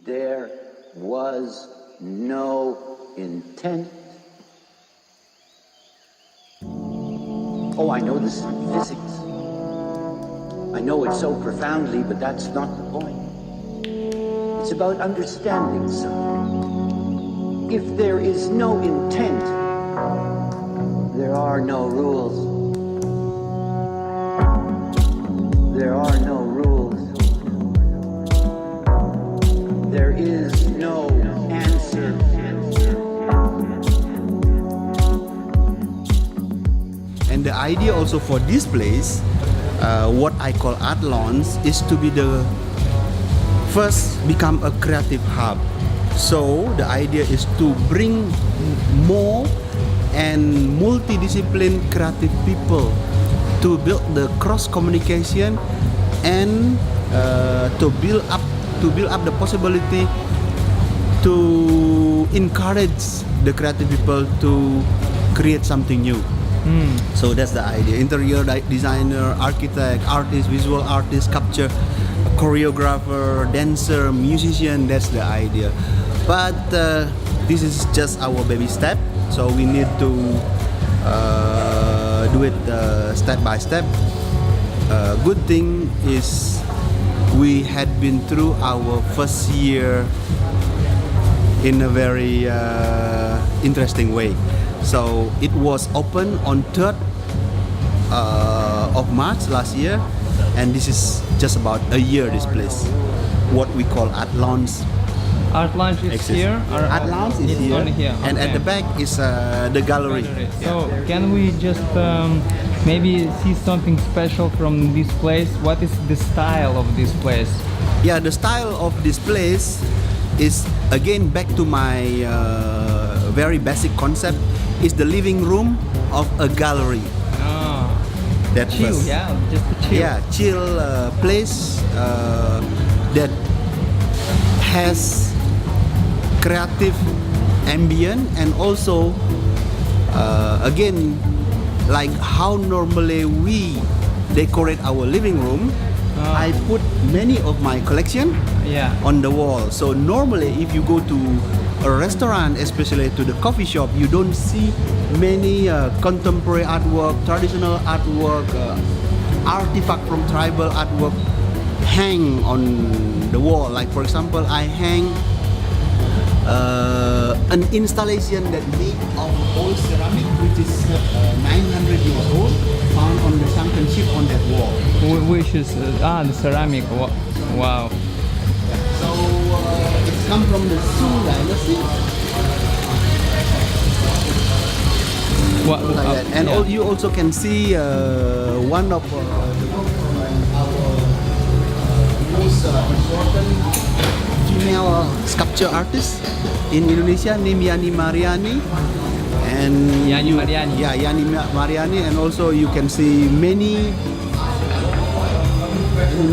there was no intent. Oh, I know this is physics. I know it so profoundly, but that's not the point. It's about understanding something. If there is no intent, there are no rules. There are no rules. There is no answer. And the idea also for this place, what I call art launch, is to be the first become a creative hub. So the idea is to bring more and multidiscipline creative people to build the cross communication and to build up the possibility to encourage the creative people to create something new. So that's the idea. Interior designer, architect, artist, visual artist, sculpture, choreographer, dancer, musician, that's the idea. But this is just our baby step, so we need to do it step by step. Good thing is we had been through our first year in a very interesting way. So it was open on 3rd of March last year, and this is just about a year, this place. What we call art launch. Art launch is exists. here? Or Art launch is it's here, only here. and Okay. at the back is the gallery. So can we just maybe see something special from this place? What is the style of this place? Yeah, the style of this place is again back to my very basic concept. Is the living room of a gallery. Oh, That chill, was- yeah, just a chill. Yeah, chill place that has creative ambient, and also again, like how normally we decorate our living room, I put many of my collection Yeah. on the wall. So normally if you go to a restaurant, especially to the coffee shop, you don't see many contemporary artwork, traditional artwork, artifact from tribal artwork hang on the wall. Like for example, I hang an installation that made of old ceramic, which is 900 years old, found on the sunken ship on that wall. Which is the ceramic. Wow. So it's come from the Sung dynasty. What? Like that. And yeah. you also can see one of our most important female sculpture artists in Indonesia, named Yani Mariani. And Yani Mariani. Yeah, Yani Mariani, and also you can see many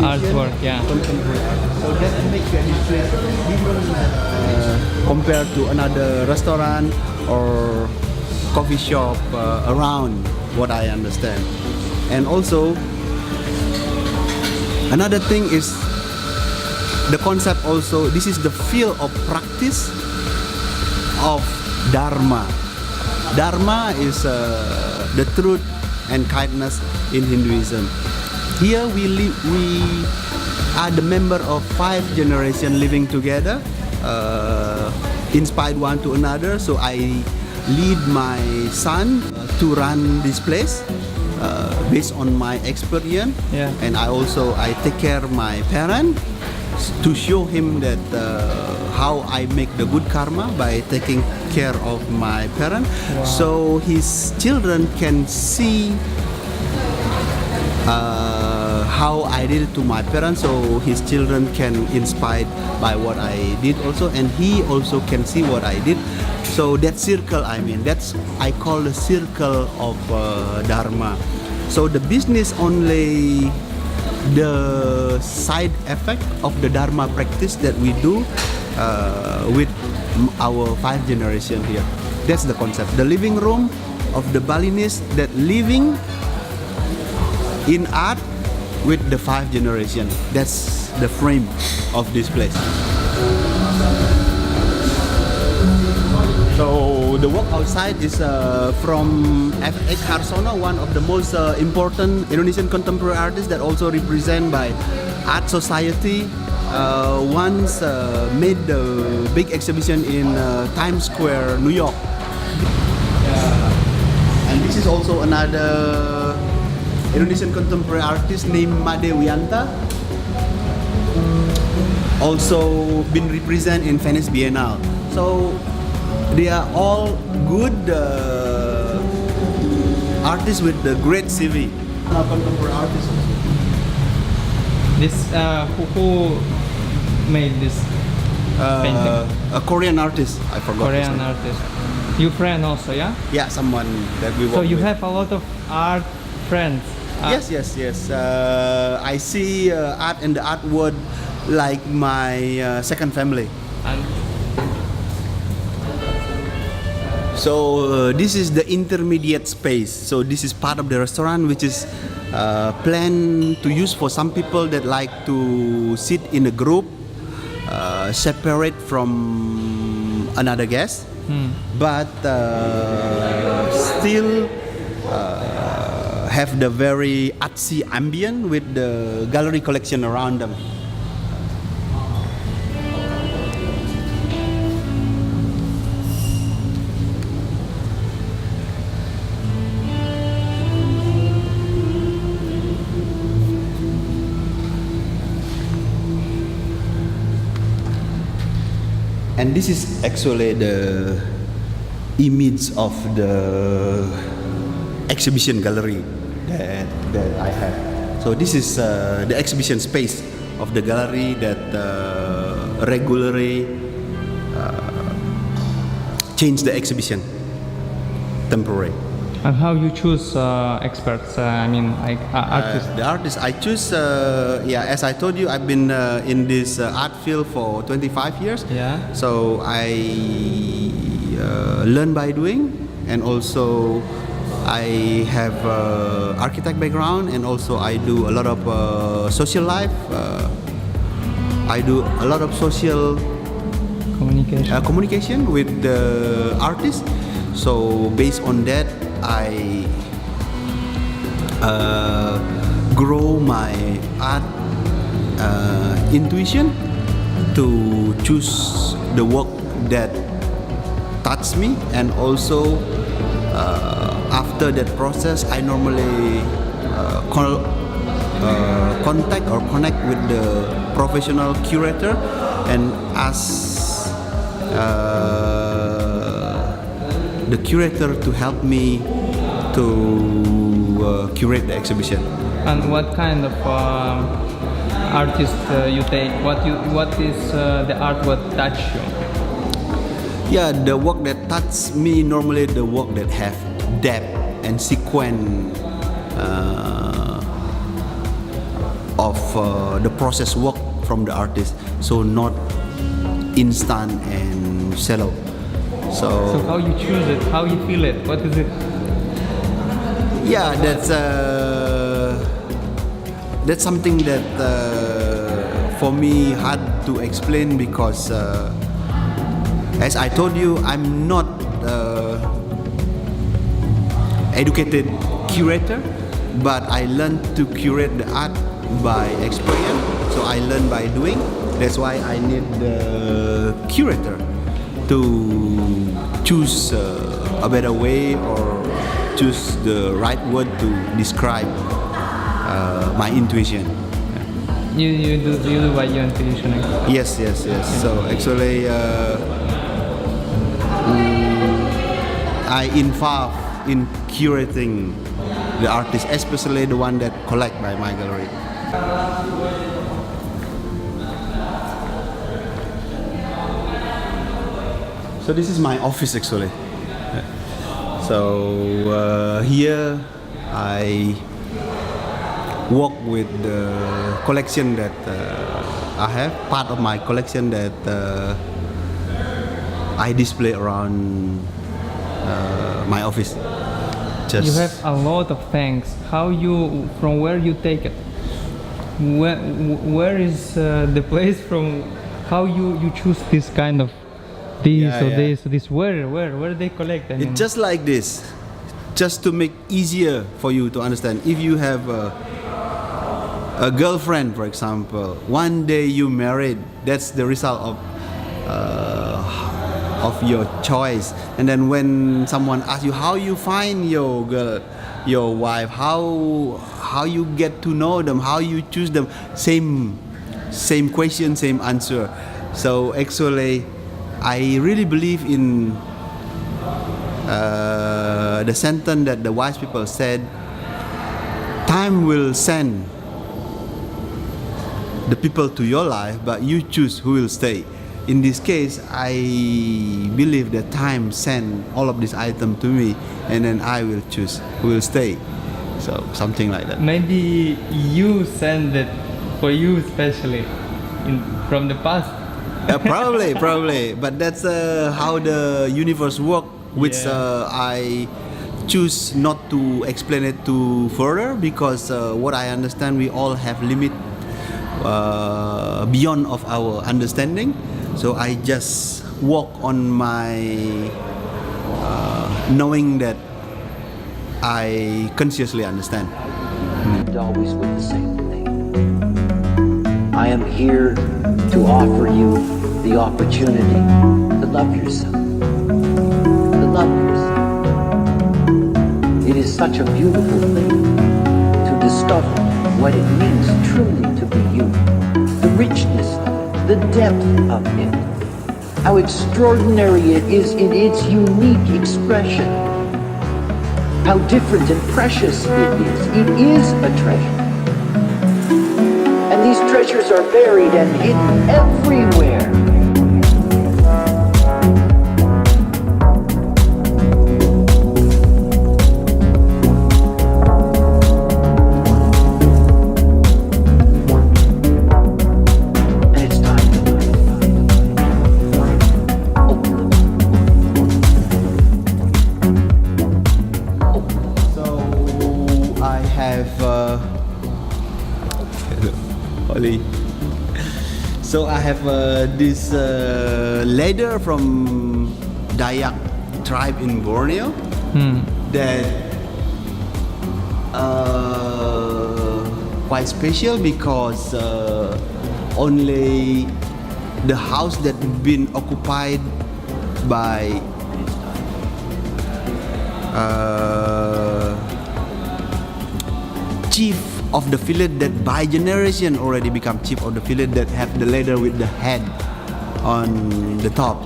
Artwork, yeah. contemporary art. So that makes the place different compared to another restaurant or coffee shop around, what I understand. And also another thing is the concept also, this is the field of practice of Dharma. Dharma is the truth and kindness in Hinduism. Here we are the member of 5 generations living together, inspired one to another. So I lead my son to run this place based on my experience. Yeah. And I take care of my parent to show him that how I make the good karma by taking care of my parent. Wow. So his children can see how I did it to my parents, so his children can inspired by what I did also, and he also can see what I did. So that circle, I call the circle of Dharma. So the business only the side effect of the Dharma practice that we do with our 5 generation here. That's the concept. The living room of the Balinese that living in art with the 5 generation. That's the frame of this place. So the work outside is from A.A Hartawan, one of the most important Indonesian contemporary artists that also represent by Art Society. Once made the big exhibition in Times Square, New York. And this is also another Indonesian contemporary artist named Made Wiyanta. Also been represented in Venice Biennale. So they are all good artists with the great CV. Contemporary artists. This who made this painting? A Korean artist. I forgot. his Korean name. artist. You friend also, yeah? Yeah, someone that we work So you with. have a lot of art friends. Yes. I see art and the art world like my second family. And So this is the intermediate space. So this is part of the restaurant which is planned to use for some people that like to sit in a group, separate from another guest, but still have the very artsy ambient with the gallery collection around them. And this is actually the image of the exhibition gallery that I have. So this is the exhibition space of the gallery that regularly change the exhibition, temporary. and how you choose experts? I mean, like artists. The artists I choose, as I told you, I've been in this art field for 25 years. Yeah. So I learn by doing, and also I have architect background, and also I do a lot of social life. I do a lot of social communication with the artists. So based on that, I grow my art intuition to choose the work that touch me, and also after that process, I normally contact or connect with the professional curator and ask the curator to help me to curate the exhibition. And what kind of artist you take? What is the art what touch you? Yeah, the work that touch me normally the work that have depth and sequence of the process work from the artist. So not instant and shallow. So how you choose it? How you feel it? What is it? Yeah, that's something that for me hard to explain, because as I told you, I'm not educated curator, but I learned to curate the art by experience. So I learn by doing. That's why I need the curator to choose a better way or choose the right word to describe my intuition. You do by your intuition. Yes. So actually, I involve in curating the artist, especially the one that collect by my gallery. So this is my office actually. So here I work with the collection that I have, part of my collection that I display around my office. You have a lot of things. From where you take it? Where is the place from how you choose this kind of this Yeah, or yeah. this or this? Where they collect? I mean, It's just like this, just to make easier for you to understand. If you have a girlfriend, for example, one day you married, that's the result of your choice. And then when someone asks you how you find your girl, your wife, how you get to know them, how you choose them, same question, same answer. So actually, I really believe in the sentence that the wise people said, time will send the people to your life, but you choose who will stay. In this case, I believe that time send all of these items to me, and then I will choose who will stay. So something like that. maybe you send it for you especially from the past. Probably, but that's how the universe works, which Yeah. I choose not to explain it to further, because what I understand, we all have limit beyond of our understanding. So I just walk on my knowing that I consciously understand. And always with the same thing. I am here to offer you the opportunity to love yourself. To love yourself. It is such a beautiful thing to discover what it means truly to be you. The richness of it, the depth of it. How extraordinary it is in its unique expression. How different and precious it is. It is a treasure. And these treasures are buried and hidden everywhere. And it's time to open them. So I have Oli. So I have this leather from Dayak tribe in Borneo that quite special, because only the house that been occupied by chief of the village, that by generation already become chief of the village, that have the leather with the head on the top.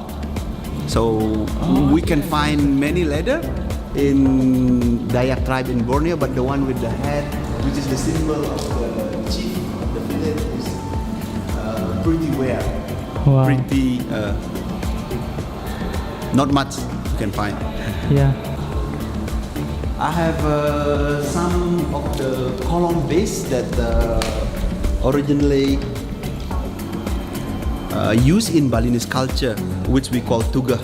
So we can find many leather in Dayak tribe in Borneo, but the one with the head, which is the symbol of the chief of the village, is pretty rare. Wow. Pretty not much you can find. Yeah. I have some of the column base that originally used in Balinese culture, which we call tuga.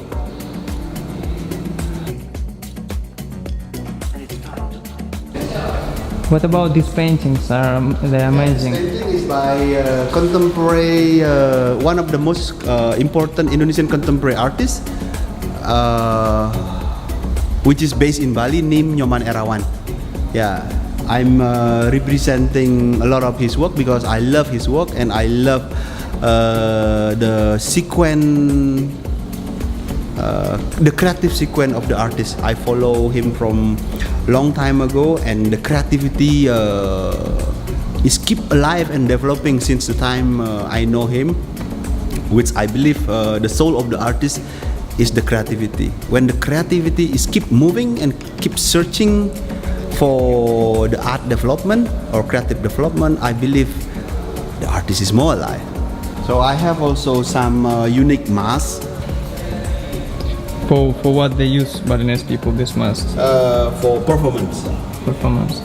What about these paintings? They're amazing. This painting is by contemporary, one of the most important Indonesian contemporary artists, which is based in Bali, named Nyoman Erawan. Yeah, I'm representing a lot of his work because I love his work, and I love the sequence, the creative sequence of the artist. I follow him from long time ago, and the creativity is keep alive and developing since the time I know him, which I believe the soul of the artist is the creativity. When the creativity is keep moving and keep searching for the art development or creative development, I believe the artist is more alive. So I have also some unique masks. For what they use Balinese people, this mask For performance. performance.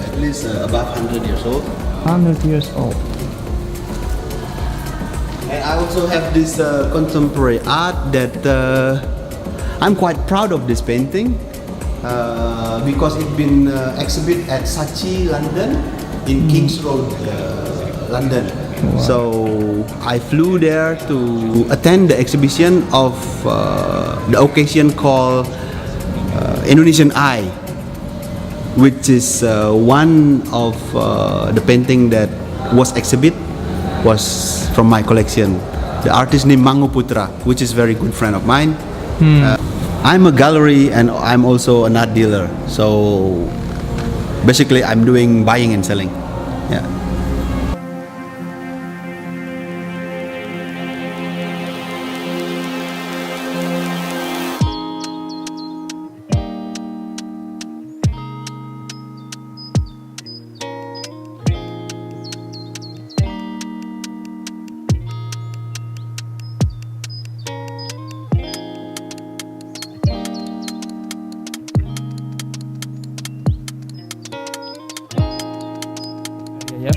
At least above 100 years old. 100 years old. And I also have this contemporary art that I'm quite proud of this painting because it's been exhibited at Saatchi, London, in King's Road, London. So I flew there to attend the exhibition of the occasion called Indonesian Eye, which is one of the painting that was exhibit was from my collection. The artist named Mangu Putra, which is very good friend of mine. I'm a gallery and I'm also an art dealer. So basically I'm doing buying and selling. Yeah.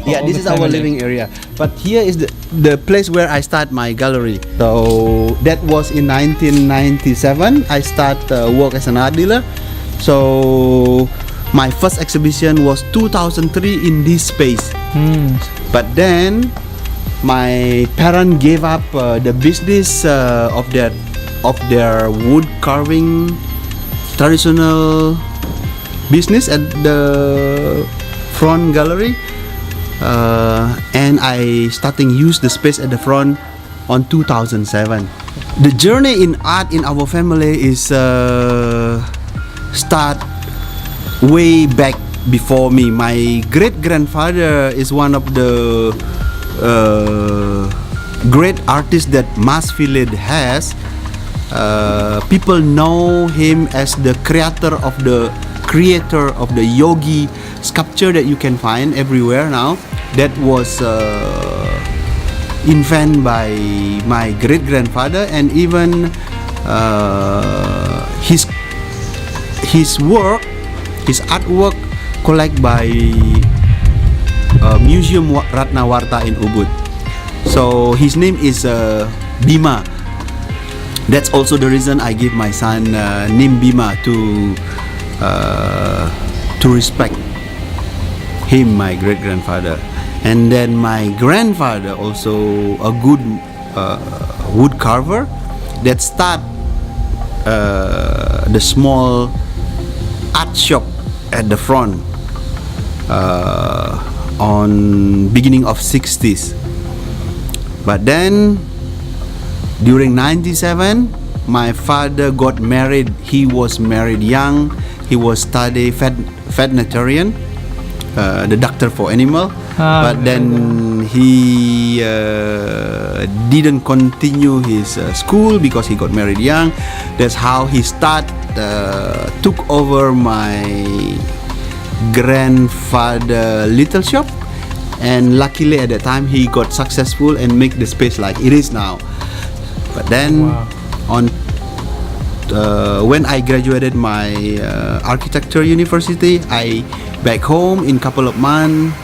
Yeah, this is our living area. But here is the place where I start my gallery. So that was in 1997. I start work as an art dealer. So my first exhibition was 2003 in this space. But then my parents gave up the business of their wood carving traditional business at the front gallery. And I starting use the space at the front on 2007. The journey in art in our family is start way back before me. My great grandfather is one of the great artists that Mas Village has. People know him as the creator of the yogi sculpture that you can find everywhere now. That was invented by my great grandfather, and even his artwork collected by Museum Ratnawarta in Ubud. So his name is Bima. That's also the reason I give my son name Bima to respect him, my great grandfather. And then my grandfather also a good wood carver that start the small art shop at the front on beginning of 60s. But then during 97 my father got married. He was married young. He was study veterinarian, the doctor for animal. But then he didn't continue his school because he got married young. That's how he took over my grandfather little shop, and luckily at that time he got successful and make the space like it is now. But then when I graduated my architecture university, I back home in couple of months.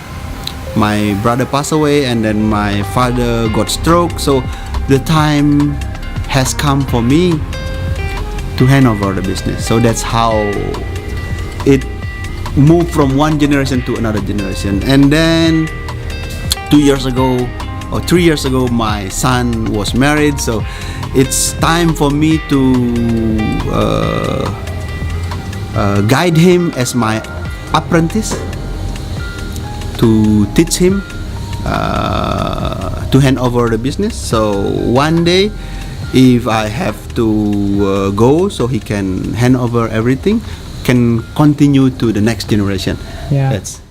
My brother passed away, and then my father got stroke. So the time has come for me to hand over the business. So that's how it moved from one generation to another generation. And then 2 years ago or 3 years ago, my son was married. So it's time for me to guide him as my apprentice, to teach him to hand over the business. So one day if I have to go, so he can hand over everything, can continue to the next generation. Yeah. That's